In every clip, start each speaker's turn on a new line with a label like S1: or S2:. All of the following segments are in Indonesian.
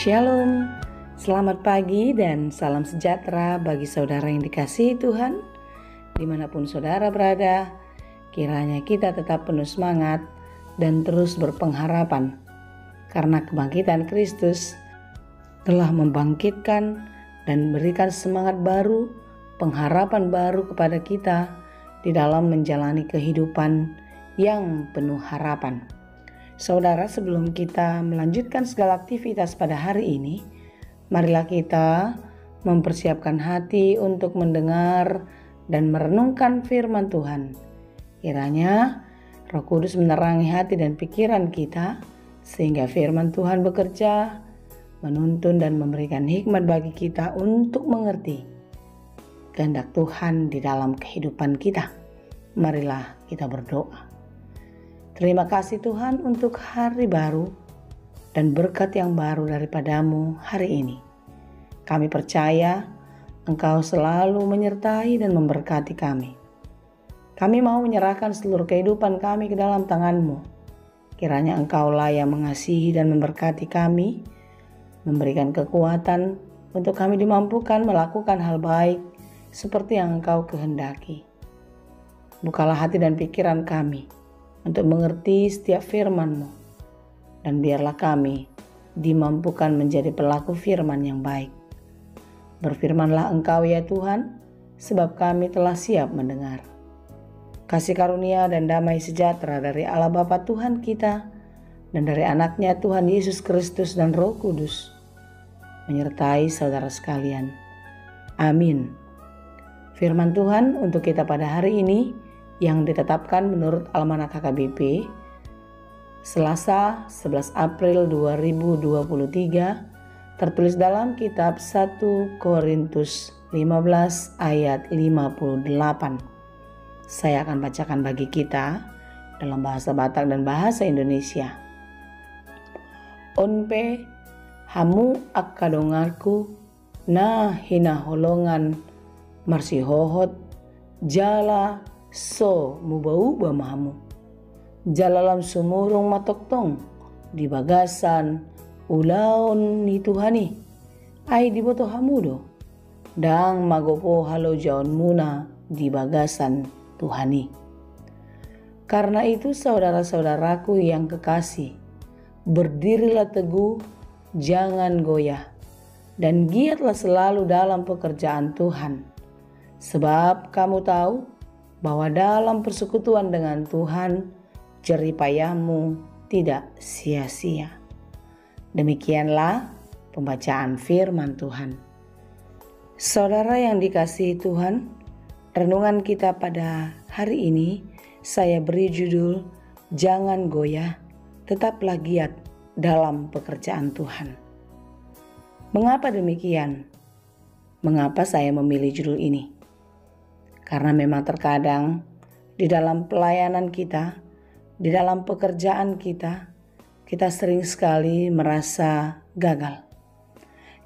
S1: Shalom, selamat pagi dan salam sejahtera bagi saudara yang dikasihi Tuhan. Dimanapun saudara berada, kiranya kita tetap penuh semangat dan terus berpengharapan. Karena kebangkitan Kristus telah membangkitkan dan berikan semangat baru, pengharapan baru kepada kita di dalam menjalani kehidupan yang penuh harapan. Saudara, sebelum kita melanjutkan segala aktivitas pada hari ini, marilah kita mempersiapkan hati untuk mendengar dan merenungkan firman Tuhan. Kiranya Roh Kudus menerangi hati dan pikiran kita, sehingga firman Tuhan bekerja, menuntun dan memberikan hikmat bagi kita untuk mengerti kehendak Tuhan di dalam kehidupan kita. Marilah kita berdoa. Terima kasih Tuhan untuk hari baru dan berkat yang baru daripada-Mu hari ini. Kami percaya Engkau selalu menyertai dan memberkati kami. Kami mau menyerahkan seluruh kehidupan kami ke dalam tangan-Mu. Kiranya Engkaulah yang mengasihi dan memberkati kami, memberikan kekuatan untuk kami dimampukan melakukan hal baik seperti yang Engkau kehendaki. Bukalah hati dan pikiran kami untuk mengerti setiap firman-Mu, dan biarlah kami dimampukan menjadi pelaku firman yang baik. Berfirmanlah Engkau ya Tuhan, sebab kami telah siap mendengar. Kasih karunia dan damai sejahtera dari Allah Bapa Tuhan kita dan dari Anak-Nya Tuhan Yesus Kristus dan Roh Kudus menyertai saudara sekalian. Amin. Firman Tuhan untuk kita pada hari ini yang ditetapkan menurut Almanak HKBP Selasa 11 April 2023, tertulis dalam kitab 1 Korintus 15 ayat 58. Saya akan bacakan bagi kita dalam bahasa Batak dan bahasa Indonesia. Onpe hamu akadongarku na hina holongan marsihohot jala so mubau bamamu jalalam sumurung matoktong di bagasan ulaon ni Tuhani ay di boto hamudo dang magopo halo jaon muna di bagasan Tuhani. Karena itu saudara-saudaraku yang kekasih, berdirilah teguh, jangan goyah, dan giatlah selalu dalam pekerjaan Tuhan, sebab kamu tahu bahwa dalam persekutuan dengan Tuhan, jerih payahmu tidak sia-sia. Demikianlah pembacaan firman Tuhan. Saudara yang dikasihi Tuhan, renungan kita pada hari ini saya beri judul Jangan Goyah, Tetaplah Giat dalam Pekerjaan Tuhan. Mengapa demikian? Mengapa saya memilih judul ini? Karena memang terkadang di dalam pelayanan kita, di dalam pekerjaan kita, kita sering sekali merasa gagal.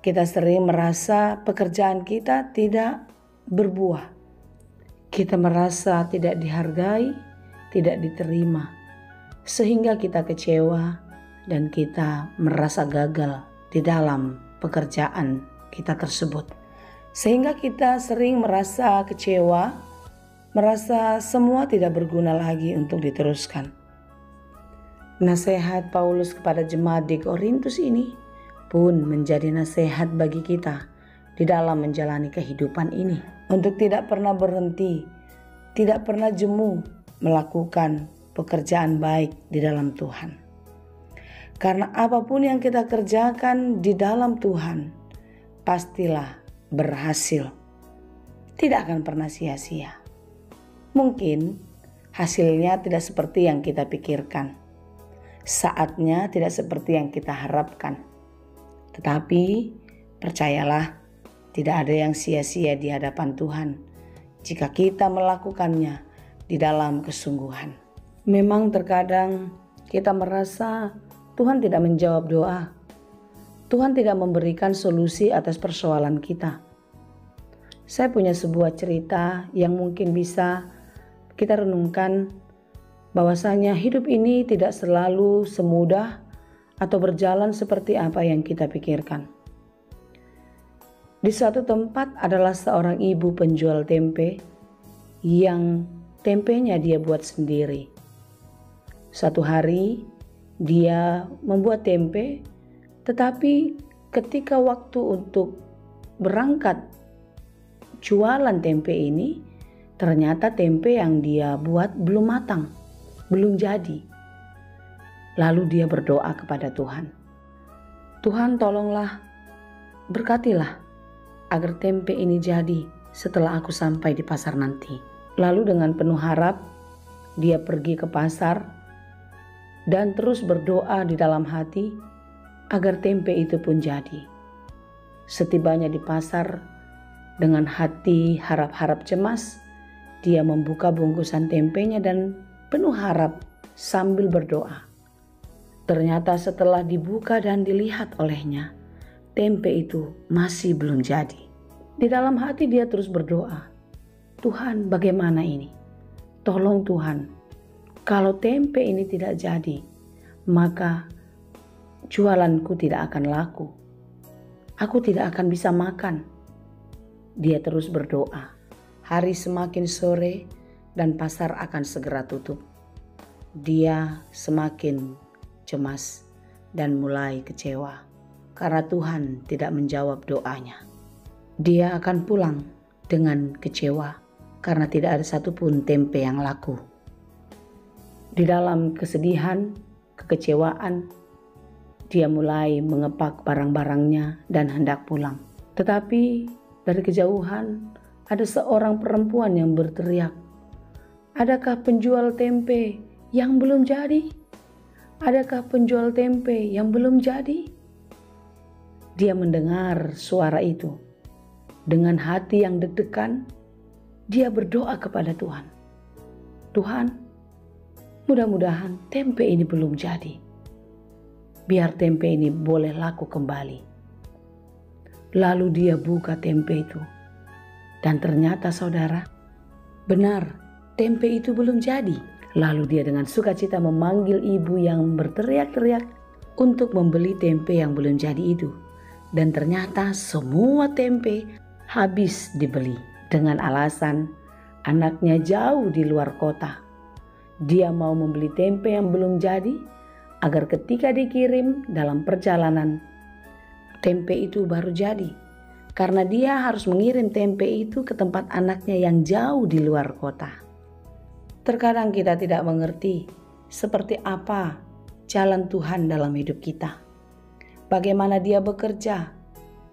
S1: Kita sering merasa pekerjaan kita tidak berbuah. Kita merasa tidak dihargai, tidak diterima, sehingga kita kecewa dan kita merasa gagal di dalam pekerjaan kita tersebut. Sehingga kita sering merasa kecewa, merasa semua tidak berguna lagi untuk diteruskan. Nasihat Paulus kepada jemaat di Korintus ini pun menjadi nasihat bagi kita di dalam menjalani kehidupan ini. Untuk tidak pernah berhenti, tidak pernah jemu melakukan pekerjaan baik di dalam Tuhan. Karena apapun yang kita kerjakan di dalam Tuhan, pastilah berhasil, tidak akan pernah sia-sia. Mungkin hasilnya tidak seperti yang kita pikirkan, saatnya tidak seperti yang kita harapkan, tetapi percayalah, tidak ada yang sia-sia di hadapan Tuhan jika kita melakukannya di dalam kesungguhan. Memang terkadang kita merasa Tuhan tidak menjawab doa, Tuhan tidak memberikan solusi atas persoalan kita. Saya punya sebuah cerita yang mungkin bisa kita renungkan, bahwasanya hidup ini tidak selalu semudah atau berjalan seperti apa yang kita pikirkan. Di suatu tempat adalah seorang ibu penjual tempe yang tempenya dia buat sendiri. Suatu hari dia membuat tempe, tetapi ketika waktu untuk berangkat jualan tempe ini, ternyata tempe yang dia buat belum matang, belum jadi. Lalu dia berdoa kepada Tuhan. Tuhan, tolonglah, berkatilah agar tempe ini jadi setelah aku sampai di pasar nanti. Lalu dengan penuh harap, dia pergi ke pasar dan terus berdoa di dalam hati agar tempe itu pun jadi. Setibanya di pasar, dengan hati harap-harap cemas, dia membuka bungkusan tempenya dan penuh harap sambil berdoa. Ternyata setelah dibuka dan dilihat olehnya, tempe itu masih belum jadi. Di dalam hati dia terus berdoa, Tuhan, bagaimana ini? Tolong Tuhan, kalau tempe ini tidak jadi, maka jualanku tidak akan laku. Aku tidak akan bisa makan. Dia terus berdoa. Hari semakin sore dan pasar akan segera tutup. Dia semakin cemas dan mulai kecewa karena Tuhan tidak menjawab doanya. Dia akan pulang dengan kecewa karena tidak ada satupun tempe yang laku. Di dalam kesedihan, kekecewaan, dia mulai mengepak barang-barangnya dan hendak pulang. Tetapi dari kejauhan ada seorang perempuan yang berteriak, "Adakah penjual tempe yang belum jadi? Adakah penjual tempe yang belum jadi?" Dia mendengar suara itu. Dengan hati yang deg-degan, dia berdoa kepada Tuhan. Tuhan, mudah-mudahan tempe ini belum jadi. Biar tempe ini boleh laku kembali. Lalu dia buka tempe itu. Dan ternyata saudara, benar, tempe itu belum jadi. Lalu dia dengan sukacita memanggil ibu yang berteriak-teriak untuk membeli tempe yang belum jadi itu. Dan ternyata semua tempe habis dibeli dengan alasan anaknya jauh di luar kota. Dia mau membeli tempe yang belum jadi agar ketika dikirim dalam perjalanan, tempe itu baru jadi. Karena dia harus mengirim tempe itu ke tempat anaknya yang jauh di luar kota. Terkadang kita tidak mengerti seperti apa jalan Tuhan dalam hidup kita. Bagaimana dia bekerja,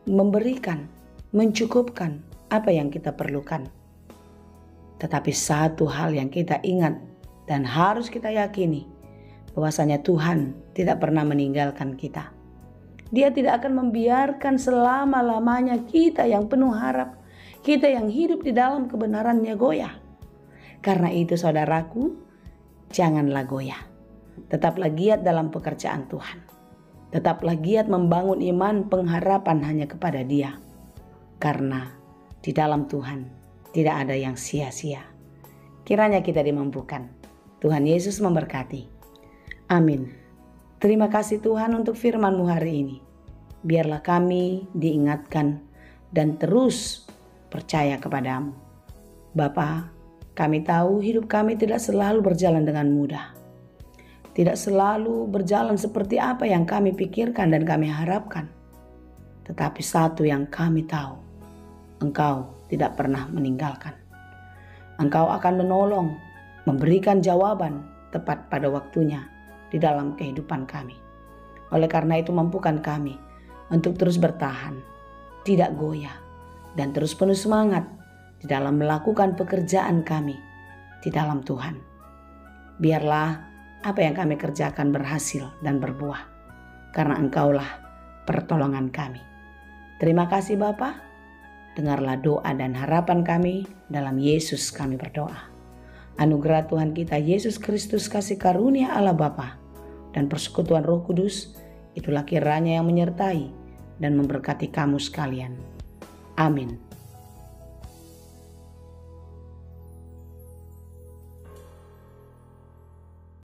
S1: memberikan, mencukupkan apa yang kita perlukan. Tetapi satu hal yang kita ingat dan harus kita yakini, bahwasanya Tuhan tidak pernah meninggalkan kita. Dia tidak akan membiarkan selama-lamanya kita yang penuh harap, kita yang hidup di dalam kebenarannya goyah. Karena itu saudaraku, janganlah goyah. Tetaplah giat dalam pekerjaan Tuhan. Tetaplah giat membangun iman pengharapan hanya kepada Dia. Karena di dalam Tuhan tidak ada yang sia-sia. Kiranya kita dimampukan. Tuhan Yesus memberkati. Amin. Terima kasih Tuhan untuk firman-Mu hari ini. Biarlah kami diingatkan dan terus percaya kepadamu. Bapa, kami tahu hidup kami tidak selalu berjalan dengan mudah. Tidak selalu berjalan seperti apa yang kami pikirkan dan kami harapkan. Tetapi satu yang kami tahu, Engkau tidak pernah meninggalkan. Engkau akan menolong, memberikan jawaban tepat pada waktunya di dalam kehidupan kami. Oleh karena itu mampukan kami untuk terus bertahan, tidak goyah, dan terus penuh semangat di dalam melakukan pekerjaan kami di dalam Tuhan. Biarlah apa yang kami kerjakan berhasil dan berbuah, karena Engkaulah pertolongan kami. Terima kasih Bapa, dengarlah doa dan harapan kami, dalam Yesus kami berdoa. Anugerah Tuhan kita Yesus Kristus, kasih karunia Allah Bapa, dan persekutuan Roh Kudus, itulah kiranya yang menyertai dan memberkati kamu sekalian. Amin.